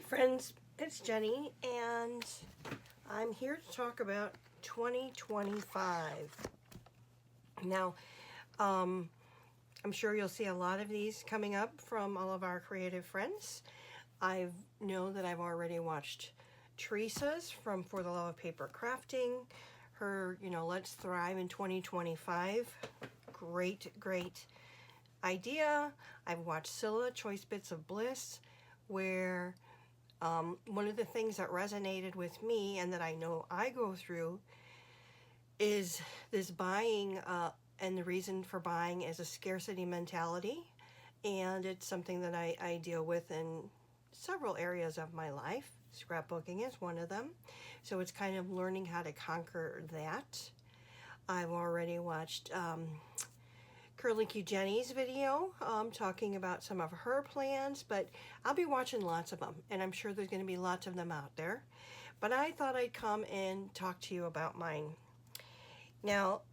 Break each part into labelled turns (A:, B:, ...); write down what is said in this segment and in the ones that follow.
A: Friends, it's Jenny, and I'm here to talk about 2025. Now, I'm sure you'll see a lot of these coming up from all of our creative friends. I know that I've already watched Teresa's from For the Love of Paper Crafting, her, Let's Thrive in 2025. Great idea. I've watched Scylla, Choice Bits of Bliss, where one of the things that resonated with me and that I know I go through is this buying, and the reason for buying is a scarcity mentality. And it's something that I deal with in several areas of my life. Scrapbooking is one of them. So it's kind of learning how to conquer that. I've already watched Curly Q Jenny's video talking about some of her plans, but I'll be watching lots of them, and I'm sure there's going to be lots of them out there. But I thought I'd come and talk to you about mine. Now,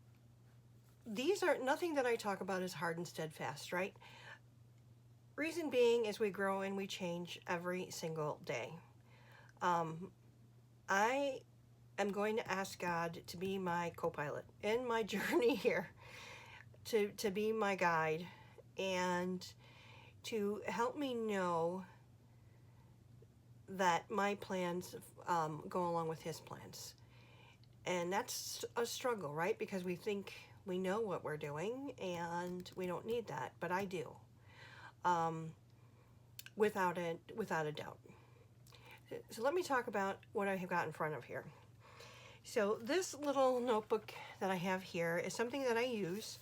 A: these are nothing that I talk about is hard and steadfast, right? Reason being is we grow and we change every single day. I am going to ask God to be my co-pilot in my journey here. To be my guide and to help me know that my plans go along with his plans. And that's a struggle, right? Because we think we know what we're doing and we don't need that, but I do, without a doubt. So let me talk about what I have got in front of here. So this little notebook that I have here is something that I use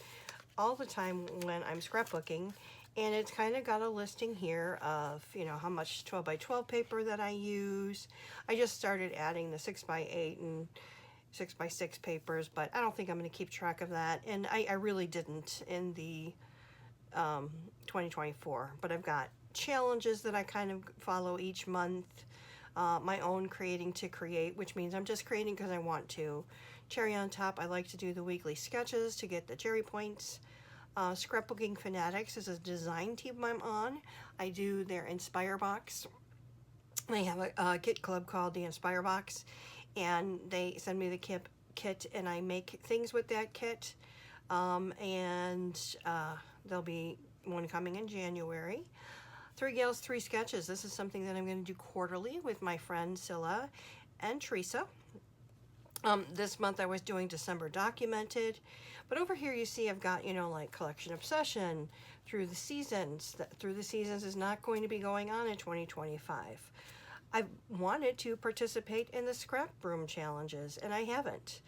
A: all the time when I'm scrapbooking, and it's kind of got a listing here of how much 12 by 12 paper that I use. I just started adding the 6 by 8 and 6 by 6 papers, but I don't think I'm going to keep track of that, and I really didn't in the 2024. But I've got challenges that I kind of follow each month, my own creating to create, which means I'm just creating because I want to. Cherry on top, I like to do the weekly sketches to get the cherry points. Scrapbooking Fanatics is a design team I'm on. I do their Inspire Box. They have a kit club called the Inspire Box, and they send me the kit, and I make things with that kit. And there'll be one coming in January. 3 Gals, 3 Sketches. This is something that I'm going to do quarterly with my friends Scylla and Teresa. This month I was doing December Documented, but over here you see I've got, like Collection Obsession, Through the Seasons. Through the Seasons is not going to be going on in 2025. I wanted to participate in the Scrap Broom Challenges, and I haven't.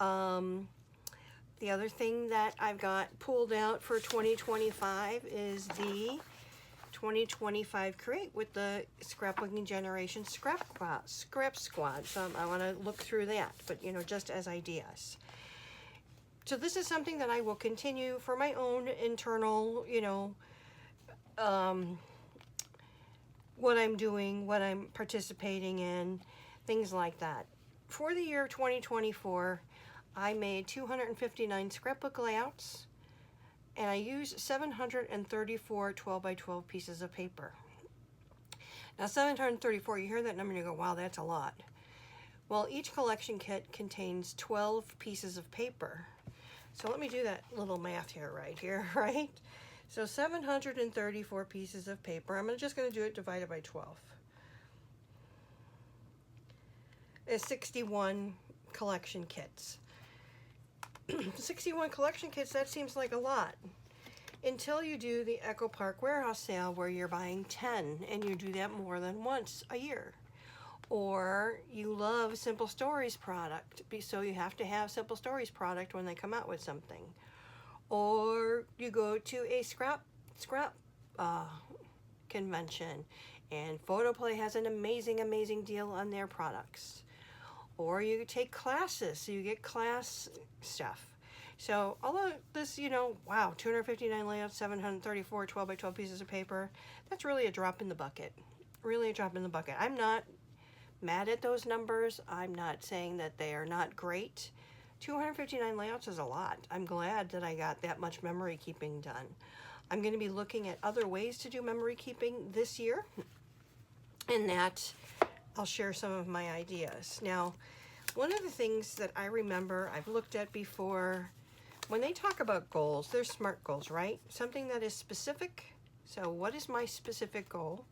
A: The other thing that I've got pulled out for 2025 is the 2025 Create with the Scrapbooking Generation Scrap Squad. So I want to look through that, but just as ideas. So this is something that I will continue for my own internal, what I'm doing, what I'm participating in, things like that. For the year 2024, I made 259 scrapbook layouts, and I used 734 12 by 12 pieces of paper. Now 734, you hear that number and you go, wow, that's a lot. Well, each collection kit contains 12 pieces of paper. So let me do that little math here, right? So 734 pieces of paper. I'm just going to do it divided by 12. It's 61 collection kits. 61 collection kits, that seems like a lot. Until you do the Echo Park warehouse sale where you're buying 10 and you do that more than once a year. Or you love Simple Stories product, so you have to have Simple Stories product when they come out with something. Or you go to a scrap convention and Photoplay has an amazing deal on their products. Or you take classes, so you get class stuff. So all of this, wow, 259 layouts, 734 12 by 12 pieces of paper. That's really a drop in the bucket. Really a drop in the bucket. I'm not mad at those numbers. I'm not saying that they are not great. 259 layouts is a lot. I'm glad that I got that much memory keeping done. I'm going to be looking at other ways to do memory keeping this year. in that I'll share some of my ideas. Now, one of the things that I remember I've looked at before, when they talk about goals, they're SMART goals, right? Something that is specific. So what is my specific goal?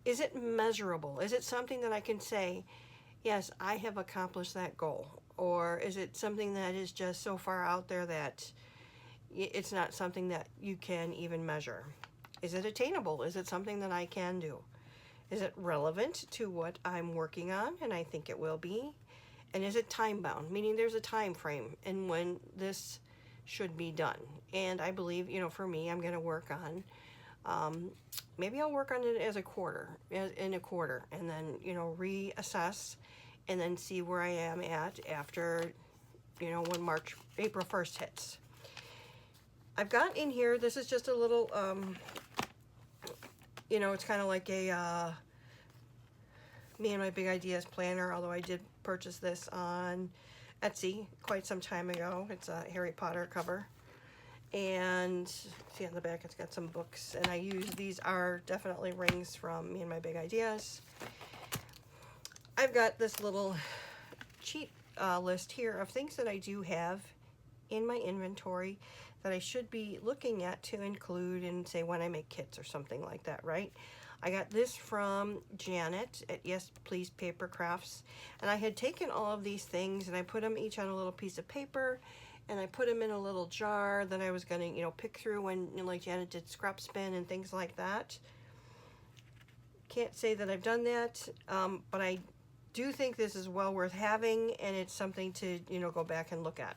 A: Is it measurable? Is it something that I can say, yes, I have accomplished that goal? Or is it something that is just so far out there that it's not something that you can even measure? Is it attainable? Is it something that I can do? Is it relevant to what I'm working on? And I think it will be. And is it time bound? Meaning there's a time frame and when this should be done. And I believe, for me, I'm going to work on, maybe I'll work on it as a quarter, in a quarter, and then, reassess and then see where I am at after, when April 1st hits. I've got in here, this is just a little, it's kind of like a Me and My Big Ideas planner, although I did purchase this on Etsy quite some time ago. It's a Harry Potter cover. And see on the back it's got some books. And I use, these are definitely rings from Me and My Big Ideas. I've got this little cheat list here of things that I do have in my inventory that I should be looking at to include in, say, when I make kits or something like that, right? I got this from Janet at Yes Please Paper Crafts, and I had taken all of these things and I put them each on a little piece of paper, and I put them in a little jar that I was going to, pick through when, like Janet did scrap spin and things like that. Can't say that I've done that, but I do think this is well worth having, and it's something to, go back and look at.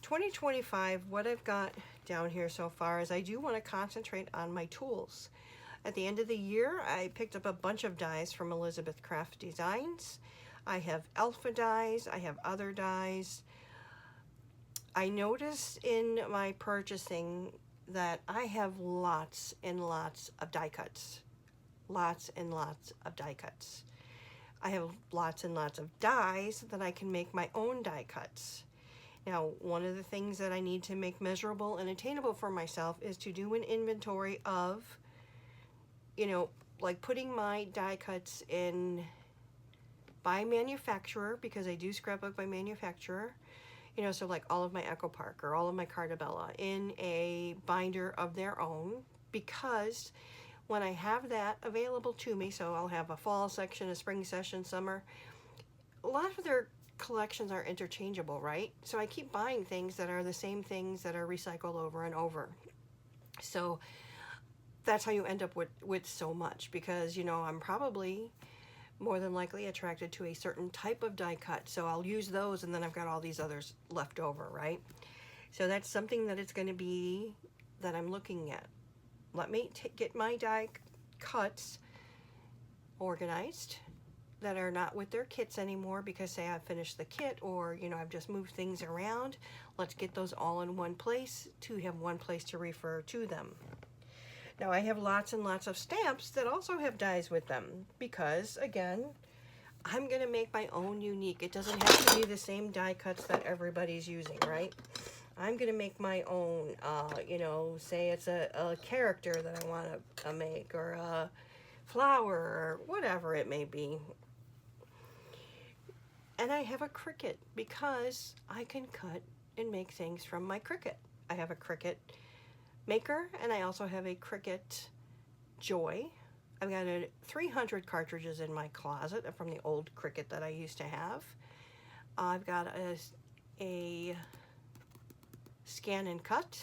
A: 2025, what I've got down here so far is I do want to concentrate on my tools. At the end of the year, I picked up a bunch of dies from Elizabeth Craft Designs. I have Alpha dies, I have other dies. I noticed in my purchasing that I have lots and lots of die cuts. Lots and lots of die cuts. I have lots and lots of dies that I can make my own die cuts. Now, one of the things that I need to make measurable and attainable for myself is to do an inventory of, like putting my die cuts in by manufacturer, because I do scrapbook by manufacturer, so like all of my Echo Park or all of my Cartabella in a binder of their own, because when I have that available to me, so I'll have a fall section, a spring section, summer, a lot of their collections are interchangeable, right? So I keep buying things that are the same things that are recycled over and over. So that's how you end up with so much, because, I'm probably more than likely attracted to a certain type of die cut. So I'll use those, and then I've got all these others left over, right? So that's something that it's going to be that I'm looking at. Let me get my die cuts organized that are not with their kits anymore, because say I've finished the kit, or I've just moved things around. Let's get those all in one place to have one place to refer to them. Now I have lots and lots of stamps that also have dies with them, because again, I'm going to make my own unique. It doesn't have to be the same die cuts that everybody's using, right? I'm going to make my own, say it's a character that I want to make, or a flower, or whatever it may be. And I have a Cricut, because I can cut and make things from my Cricut. I have a Cricut maker, and I also have a Cricut Joy. I've got 300 cartridges in my closet from the old Cricut that I used to have. I've got a Scan and Cut.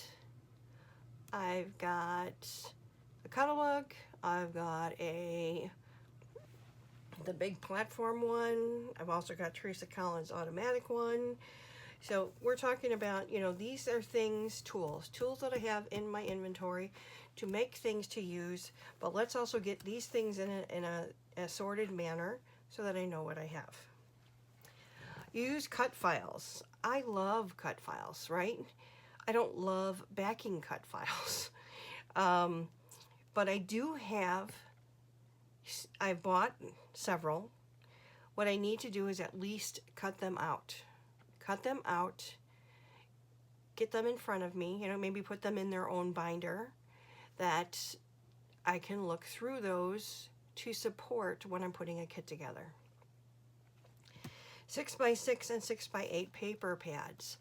A: I've got a Cuttlebug. I've got the big platform one. I've also got Teresa Collins automatic one. So we're talking about, these are things, tools that I have in my inventory to make things to use, but let's also get these things in a assorted manner so that I know what I have. Use cut files. I love cut files, right? I don't love backing cut files. But I do have, I've bought several. What I need to do is at least cut them out. Cut them out, get them in front of me, maybe put them in their own binder that I can look through those to support when I'm putting a kit together. 6x6 and 6x8 paper pads.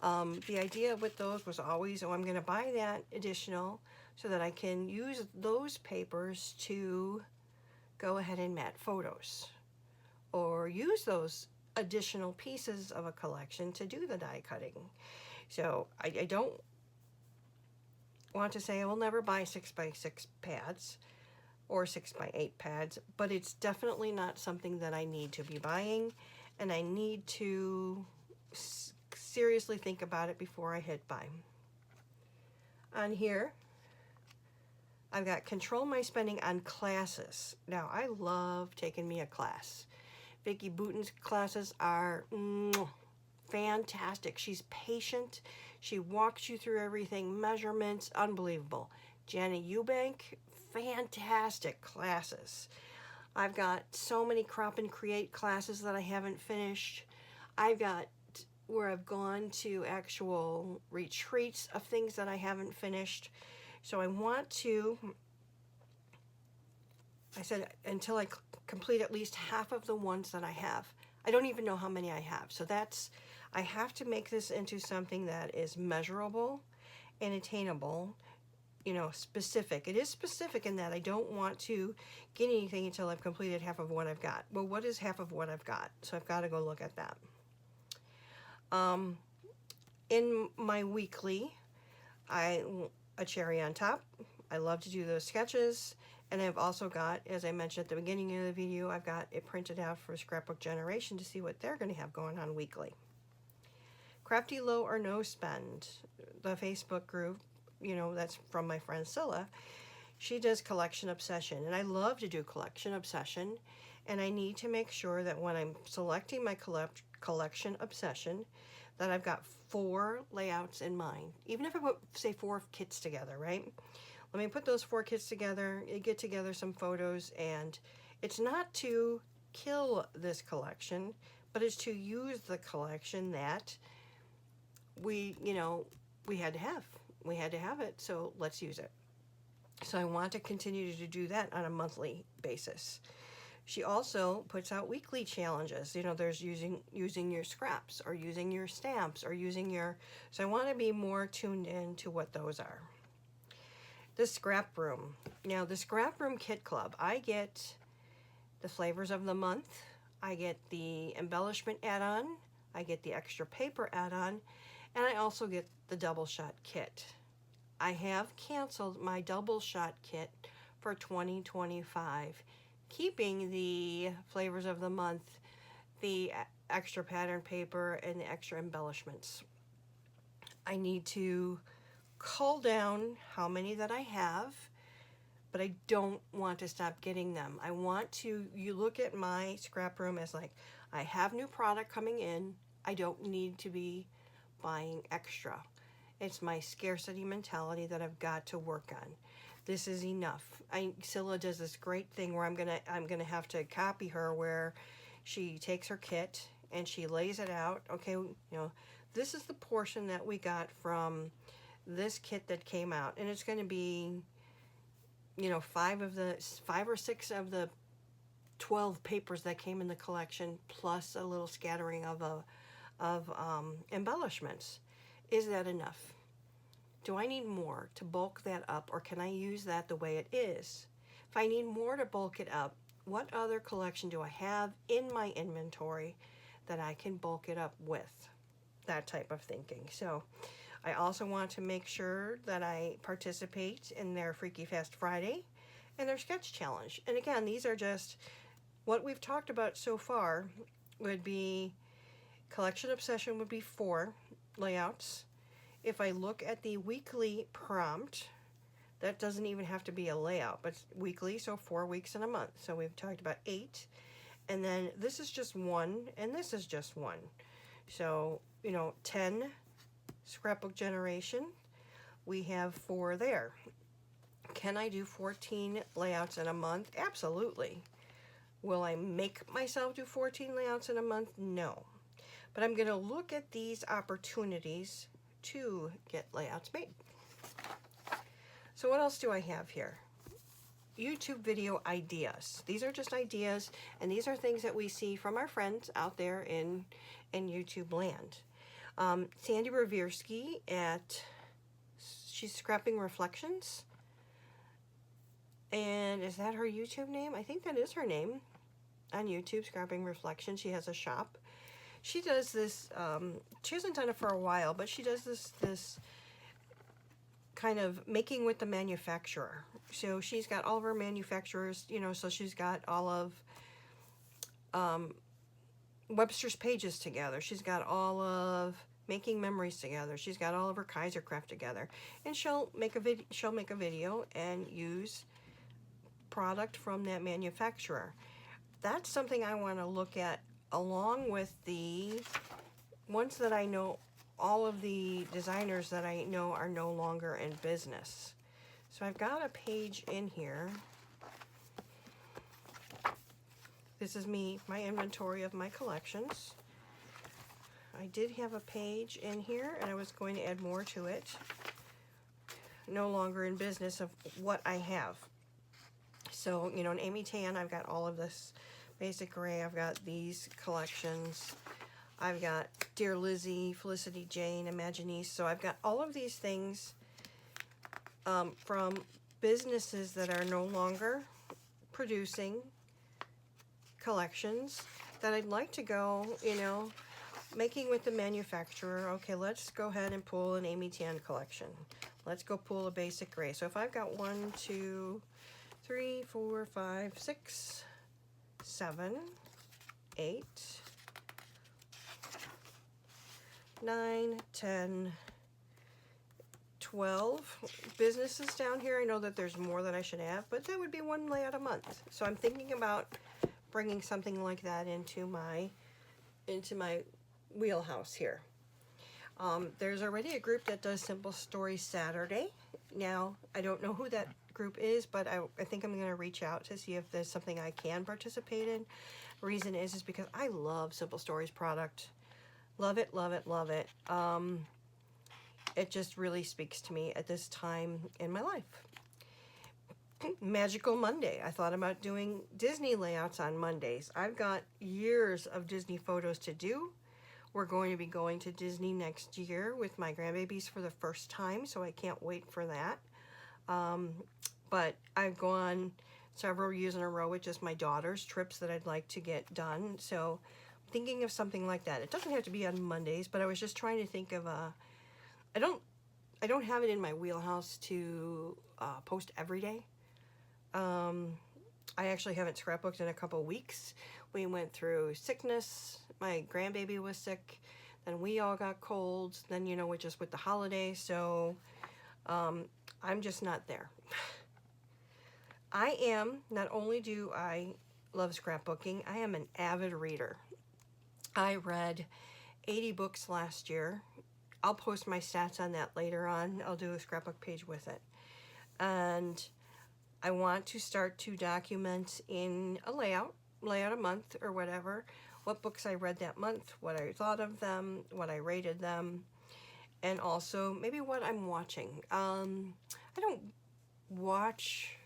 A: The idea with those was always, oh, I'm going to buy that additional so that I can use those papers to go ahead and mat photos, or use those additional pieces of a collection to do the die cutting. So I don't want to say I will never buy 6x6 pads or 6x8 pads, but it's definitely not something that I need to be buying, and I need to seriously think about it before I hit buy. On here, I've got control my spending on classes. Now, I love taking me a class. Vicki Boutin's classes are fantastic. She's patient. She walks you through everything, measurements, unbelievable. Janet Eubank, fantastic classes. I've got so many crop and create classes that I haven't finished. I've got where I've gone to actual retreats of things that I haven't finished. So I want to, I said, until I complete at least half of the ones that I have. I don't even know how many I have. So that's, I have to make this into something that is measurable and attainable, you know, specific. It is specific in that I don't want to get anything until I've completed half of what I've got. Well, what is half of what I've got? So I've got to go look at that. In my weekly, a cherry on top. I love to do those sketches. And I've also got, as I mentioned at the beginning of the video, I've got it printed out for Scrapbook Generation to see what they're going to have going on weekly. Crafty Low or No Spend, the Facebook group, you know, that's from my friend Scylla. She does Collection Obsession, and I love to do Collection Obsession, and I need to make sure that when I'm selecting my Collection Obsession, that I've got 4 layouts in mind. Even if I put, say, 4 kits together, right? Let me put those 4 kits together, get together some photos, and it's not to kill this collection, but it's to use the collection that we, you know, we had to have. We had to have it, so let's use it. So I want to continue to do that on a monthly basis. She also puts out weekly challenges. You know, there's using your scraps, or using your stamps, or using your, so I want to be more tuned in to what those are. The Scrap Room. Now, the Scrap Room Kit Club, I get the flavors of the month, I get the embellishment add-on, I get the extra paper add-on, and I also get the double shot kit. I have canceled my double shot kit for 2025, keeping the flavors of the month, the extra pattern paper, and the extra embellishments. I need to cull down how many that I have, but I don't want to stop getting them. I want to, you look at my Scrap Room as like, I have new product coming in, I don't need to be buying extra. It's my scarcity mentality that I've got to work on. This is enough. Scylla does this great thing where I'm gonna have to copy her, where she takes her kit and she lays it out. Okay, you know, this is the portion that we got from this kit that came out, and it's going to be, you know, 5 or 6 of the 12 papers that came in the collection, plus a little scattering of embellishments. Is that enough? Do I need more to bulk that up, or can I use that the way it is? If I need more to bulk it up, what other collection do I have in my inventory that I can bulk it up with? That type of thinking. So I also want to make sure that I participate in their Freaky Fast Friday and their sketch challenge. And again, these are just what we've talked about so far. Would be Collection Obsession would be 4 layouts. If I look at the weekly prompt, that doesn't even have to be a layout, but it's weekly, so 4 weeks in a month. So we've talked about 8, and then this is just 1, and this is just 1. So, you know, 10 Scrapbook Generation, we have 4 there. Can I do 14 layouts in a month? Absolutely. Will I make myself do 14 layouts in a month? No. But I'm going to look at these opportunities to get layouts made. So what else do I have here? YouTube video ideas. These are just ideas, and these are things that we see from our friends out there in YouTube land. Sandy Reversky she's Scrapping Reflections. And is that her YouTube name? I think that is her name on YouTube, Scrapping Reflections. She has a shop. She does this, she hasn't done it for a while, but she does this kind of making with the manufacturer. So she's got all of her manufacturers, you know, so she's got all of Webster's Pages together. She's got all of Making Memories together. She's got all of her Kaisercraft together. And she'll make a video and use product from that manufacturer. That's something I want to look at, along with the ones that I know, all of the designers that I know are no longer in business. So I've got a page in here. This is my inventory of my collections. I did have a page in here, and I was going to add more to it. No longer in business, of what I have. So, you know, in Amy Tan, I've got all of this Basic Gray. I've got these collections. I've got Dear Lizzie, Felicity Jane, Imaginiste. So I've got all of these things from businesses that are no longer producing collections that I'd like to go, you know, making with the manufacturer. Okay, let's go ahead and pull an Amy Tan collection. Let's go pull a Basic Gray. So if I've got 1, 2, 3, 4, 5, 6, 7, 8, 9, 10, 12 businesses down here. I know that there's more that I should have, but that would be one layout a month. So I'm thinking about bringing something like that into my wheelhouse here. There's already a group that does Simple Stories Saturday. Now, I don't know who that group is, but I think I'm going to reach out to see if there's something I can participate in. Reason is because I love Simple Stories product. Love it, love it, love it. It just really speaks to me at this time in my life. Magical Monday. I thought about doing Disney layouts on Mondays. I've got years of Disney photos to do. We're going to be going to Disney next year with my grandbabies for the first time, so I can't wait for that. But I've gone several years in a row with just my daughter's trips that I'd like to get done. So I'm thinking of something like that. It doesn't have to be on Mondays, but I was just trying to think of I don't have it in my wheelhouse to post every day. I actually haven't scrapbooked in a couple weeks. We went through sickness. My grandbaby was sick. Then we all got colds. Then, you know, just with the holidays. So I'm just not there. Not only do I love scrapbooking, I am an avid reader. I read 80 books last year. I'll post my stats on that later on. I'll do a scrapbook page with it. And I want to start to document in a layout a month or whatever, what books I read that month, what I thought of them, what I rated them, and also maybe what I'm watching. I don't watch,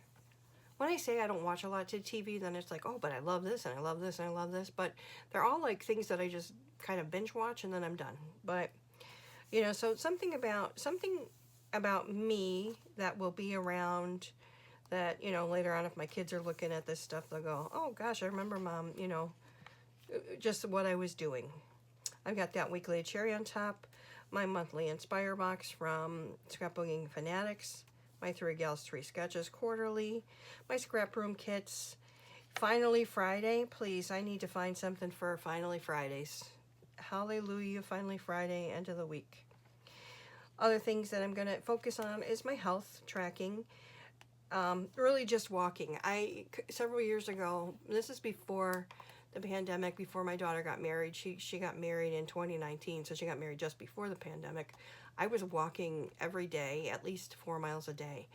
A: when I say I don't watch a lot of TV, then it's like, oh, but I love this and I love this and I love this, but they're all like things that I just kind of binge watch and then I'm done. But, you know, so something about me that will be around that, you know, later on if my kids are looking at this stuff, they'll go, oh gosh, I remember Mom, you know, just what I was doing. I've got that weekly cherry on top, my monthly Inspire box from Scrapbooking Fanatics, my 3 Gals 3 Sketches quarterly, my scrap room kits. Finally Friday, please, I need to find something for Finally Fridays. Hallelujah, Finally Friday, end of the week. Other things that I'm going to focus on is my health tracking. Really just walking. Several years ago, this is before the pandemic, before my daughter got married. She got married in 2019, so she got married just before the pandemic. I was walking every day, at least 4 miles a day.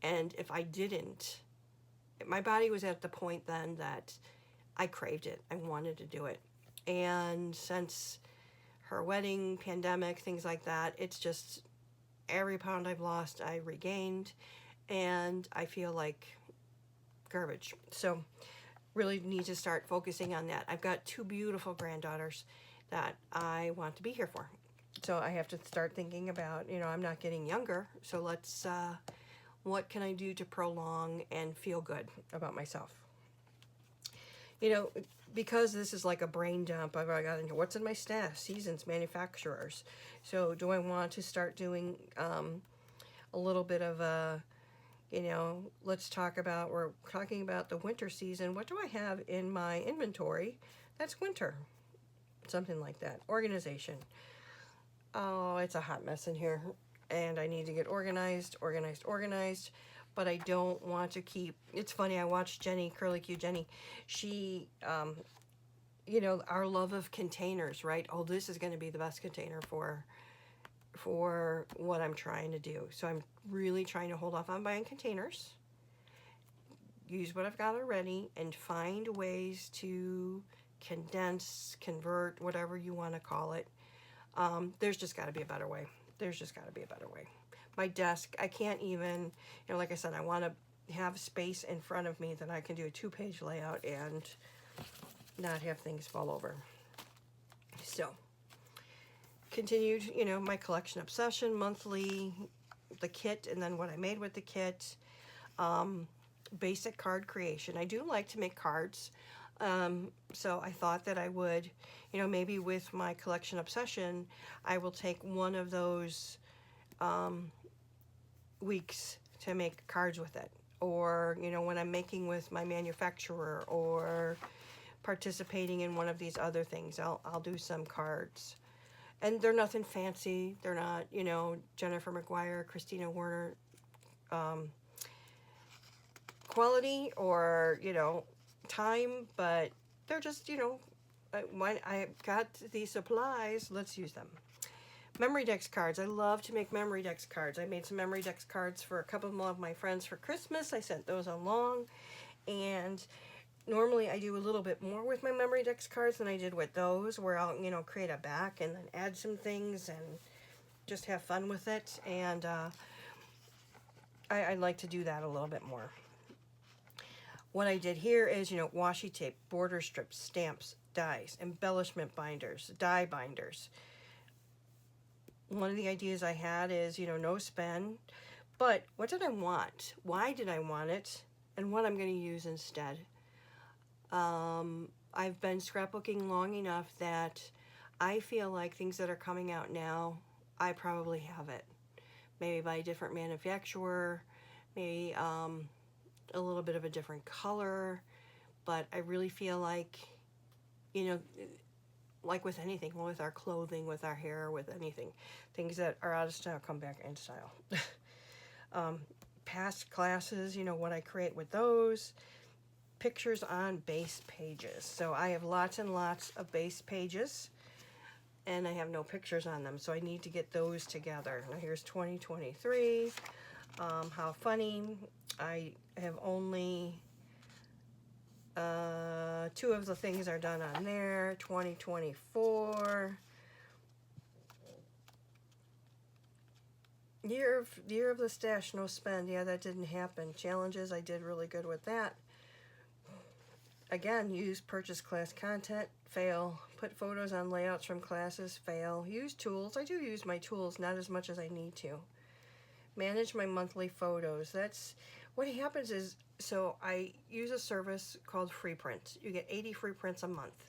A: And if I didn't, my body was at the point then that I craved it. I wanted to do it. And since her wedding, pandemic, things like that, it's just every pound I've lost, I regained. And I feel like garbage. So really need to start focusing on that. I've got 2 beautiful granddaughters that I want to be here for. So I have to start thinking about, I'm not getting younger, so let's, what can I do to prolong and feel good about myself? Because this is like a brain dump, I got into what's in my stash, seasons, manufacturers. So do I want to start doing a little bit of a, let's talk about, we're talking about the winter season. What do I have in my inventory that's winter? Something like that. Organization. Oh, it's a hot mess in here. And I need to get organized. But I don't want to keep, it's funny, I watched Jenny, Curly Q Jenny. She, our love of containers, right? Oh, this is going to be the best container for what I'm trying to do. So I'm really trying to hold off on buying containers, use what I've got already, and find ways to condense, convert, whatever you want to call it. There's just got to be a better way. My desk, I can't even, like I said, I want to have space in front of me that I can do a 2-page layout and not have things fall over. So, continued, my collection obsession, monthly, the kit, and then what I made with the kit. Basic card creation. I do like to make cards. So I thought that I would, maybe with my collection obsession, I will take one of those weeks to make cards with it. Or, when I'm making with my manufacturer or participating in one of these other things, I'll do some cards. And they're nothing fancy. They're not, Jennifer McGuire, Christina Werner quality or, time, but they're just, when I got the supplies, let's use them. Memorydex cards. I love to make Memorydex cards. I made some Memorydex cards for a couple of my friends for Christmas. I sent those along, and normally I do a little bit more with my Memorydex cards than I did with those, where I'll, create a back and then add some things and just have fun with it, and I like to do that a little bit more. What I did here is, washi tape, border strips, stamps, dies, embellishment binders, die binders. One of the ideas I had is, no spend, but what did I want? Why did I want it? And what I'm going to use instead. I've been scrapbooking long enough that I feel like things that are coming out now, I probably have it. Maybe by a different manufacturer, maybe a little bit of a different color, but I really feel like, like with anything, with our clothing, with our hair, with anything, things that are out of style come back in style. Past classes, what I create with those. Pictures on base pages. So I have lots and lots of base pages, and I have no pictures on them, so I need to get those together. Now here's 2023. How funny. I have only 2 of the things are done on there. 2024. Year of the stash, no spend. Yeah, that didn't happen. Challenges, I did really good with that. Again, use purchase class content, fail. Put photos on layouts from classes, fail. Use tools. I do use my tools, not as much as I need to. Manage my monthly photos. That's what happens is, so I use a service called FreePrint. You get 80 free prints a month.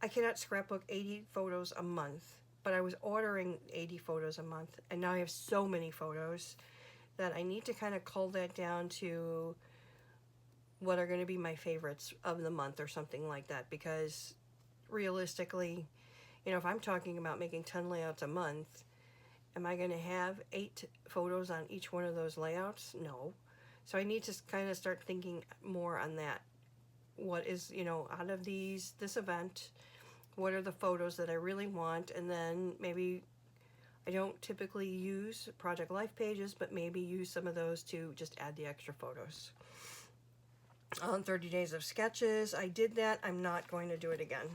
A: I cannot scrapbook 80 photos a month, but I was ordering 80 photos a month, and now I have so many photos that I need to kind of cull that down to what are going to be my favorites of the month or something like that, because realistically, if I'm talking about making 10 layouts a month, am I going to have 8 photos on each one of those layouts? No. So I need to kind of start thinking more on that. What is, out of this event, what are the photos that I really want? And then maybe I don't typically use Project Life pages, but maybe use some of those to just add the extra photos. On 30 days of sketches, I did that. I'm not going to do it again.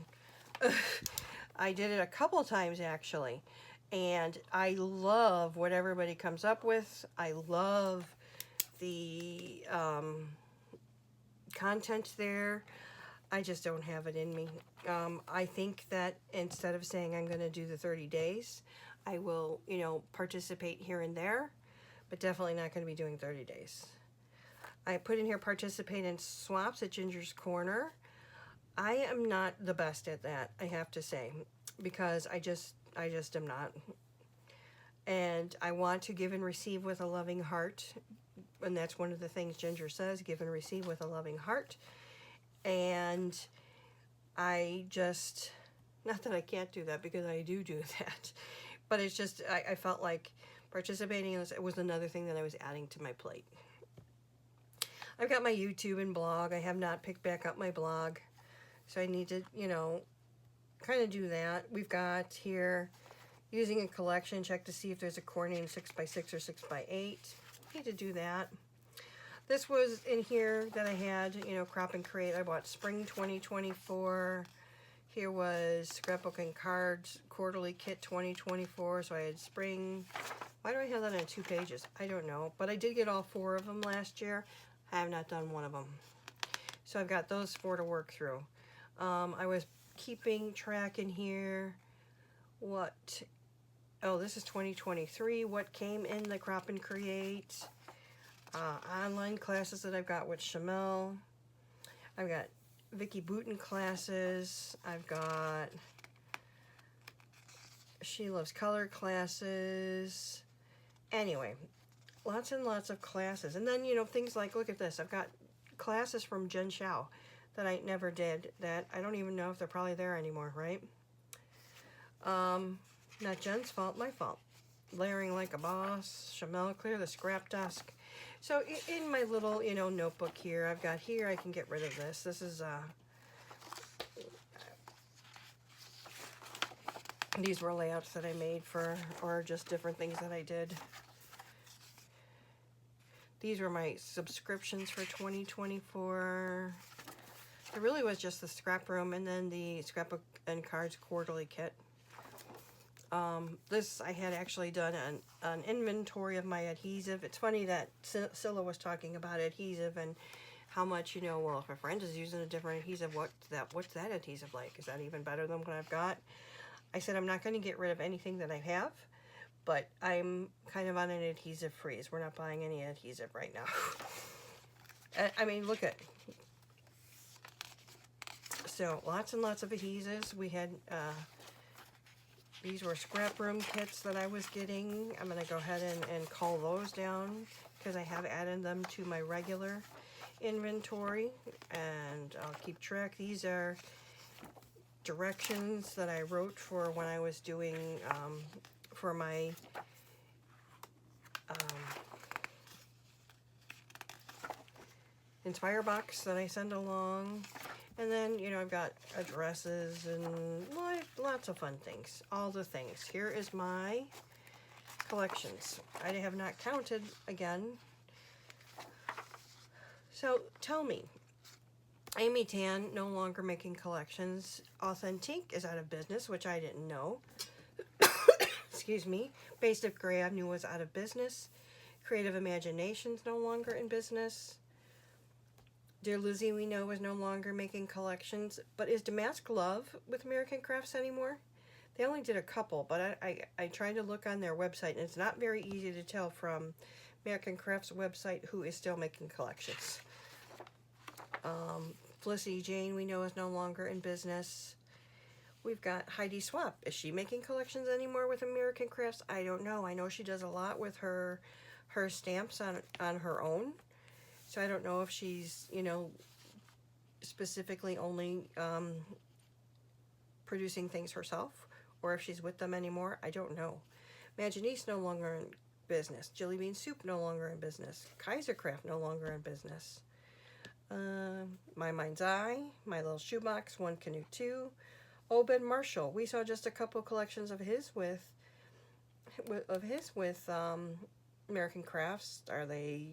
A: I did it a couple times actually, and I love what everybody comes up with. I love the content there. I just don't have it in me. I think that instead of saying I'm going to do the 30 days, I will, you know, participate here and there, but definitely not going to be doing 30 days. I put in here participate in swaps at Ginger's Corner. I am not the best at that, I have to say, because I just am not. And I want to give and receive with a loving heart. And that's one of the things Ginger says, give and receive with a loving heart. And I just, not that I can't do that, because I do that, but it's just, I felt like participating in this, it was another thing that I was adding to my plate. I've got my YouTube and blog. I have not picked back up my blog, so I need to, you know, kind of do that. We've got here, using a collection, check to see if there's a core name 6x6 or 6x8. Need to do that. This was in here that I had, you know, Crop and Create. I bought Spring 2024. Here was Scrapbook and Cards Quarterly Kit 2024. So I had Spring. Why do I have that on 2 pages? I don't know. But I did get all 4 of them last year. I have not done one of them. So I've got those 4 to work through. I was keeping track in here. What? Oh, this is 2023. What came in the Crop and Create? Online classes that I've got with Shamel. I've got Vicky Booten classes. I've got She Loves Color classes. Anyway, lots and lots of classes. And then, you know, things like, look at this. I've got classes from Jen Shao that I never did, that I don't even know if they're probably there anymore, right? Not Jen's fault, my fault. Layering Like a Boss, Shamel, Clear the Scrap Desk. So in my little, you know, notebook here, I've got here, I can get rid of this. This is, these were layouts that I made for, or just different things that I did. These were my subscriptions for 2024. It really was just the Scrap Room and then the Scrapbook and Cards Quarterly Kit. This I had actually done an inventory of my adhesive. It's funny that Scylla was talking about adhesive and how much, you know, well, if a friend is using a different adhesive, what's that adhesive like? Is that even better than what I've got? I said I'm not going to get rid of anything that I have, but I'm kind of on an adhesive freeze. We're not buying any adhesive right now. I mean, look at, so lots and lots of adhesives. We had, these were Scrap Room kits that I was getting. I'm going to go ahead and call those down because I have added them to my regular inventory, and I'll keep track. These are directions that I wrote for when I was doing, for my Inspire box that I send along. And then, you know, I've got addresses and lots of fun things. All the things. Here is my collections. I have not counted again. So, tell me. Amy Tan, no longer making collections. Authentique is out of business, which I didn't know. Excuse me. Basic Gray Avenue was out of business. Creative Imaginations no longer in business. Dear Lizzie, we know, is no longer making collections. But is Damask Love with American Crafts anymore? They only did a couple, but I tried to look on their website, and it's not very easy to tell from American Crafts website who is still making collections. Felicity Jane, we know, is no longer in business. We've got Heidi Swap. Is she making collections anymore with American Crafts? I don't know. I know she does a lot with her stamps on her own. So I don't know if she's, you know, specifically only producing things herself, or if she's with them anymore. I don't know. Imaginiste no longer in business. Jelly Bean Soup no longer in business. Kaisercraft no longer in business. My Mind's Eye, My Little Shoebox, One Canoe 2. Obed Marshall. We saw just a couple collections of his with American Crafts. Are they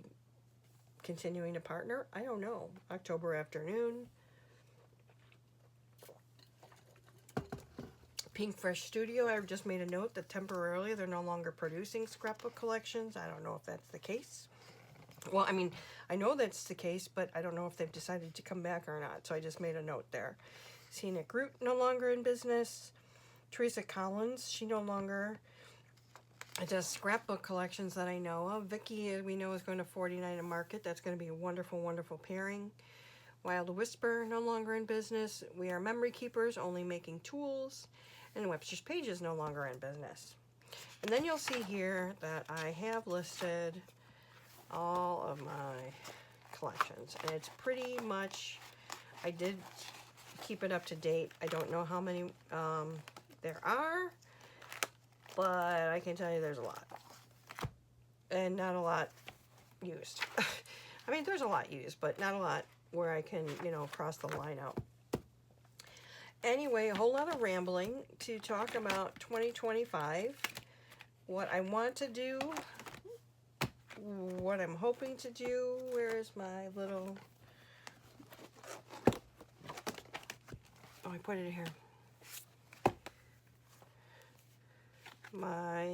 A: continuing to partner? I don't know. October Afternoon. Pink Fresh Studio. I just made a note that temporarily they're no longer producing scrapbook collections. I don't know if that's the case. Well, I mean, I know that's the case, but I don't know if they've decided to come back or not. So I just made a note there. Scenic Route, no longer in business. Teresa Collins, she no longer does scrapbook collections that I know of. Vicki, we know, is going to 49 and Market. That's going to be a wonderful, wonderful pairing. Wild Whisper, no longer in business. We Are Memory Keepers, only making tools. And Webster's Page is no longer in business. And then you'll see here that I have listed all of my collections. And it's pretty much, I did keep it up to date. I don't know how many there are, but I can tell you there's a lot. And not a lot used. I mean, there's a lot used, but not a lot where I can, you know, cross the line out. Anyway, a whole lot of rambling to talk about 2025. What I want to do, what I'm hoping to do. Where is my little... Oh, I put it here. My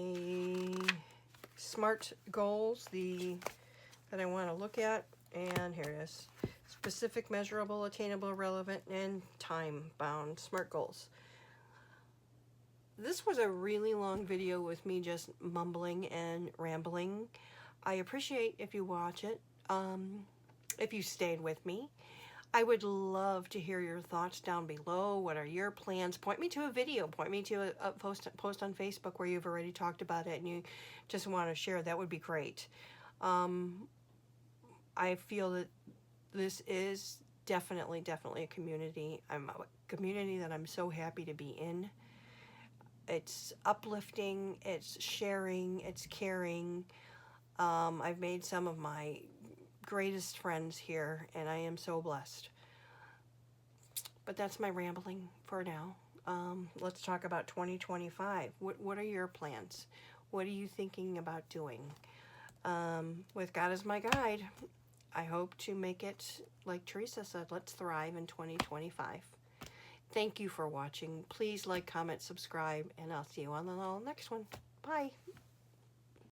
A: SMART goals, that I want to look at, and here it is. Specific, measurable, attainable, relevant, and time-bound SMART goals. This was a really long video with me just mumbling and rambling. I appreciate if you watch it, if you stayed with me. I would love to hear your thoughts down below. What are your plans? Point me to a video. Point me to a post on Facebook where you've already talked about it and you just want to share. That would be great. I feel that this is definitely a community. I'm a community that I'm so happy to be in. It's uplifting, it's sharing, it's caring. I've made some of my greatest friends here, and I am so blessed. But that's my rambling for now. Let's talk about 2025. What are your plans? What are you thinking about doing? With God as my guide, I hope to make it, like Teresa said, let's thrive in 2025. Thank you for watching. Please like, comment, subscribe, and I'll see you on the next one. Bye.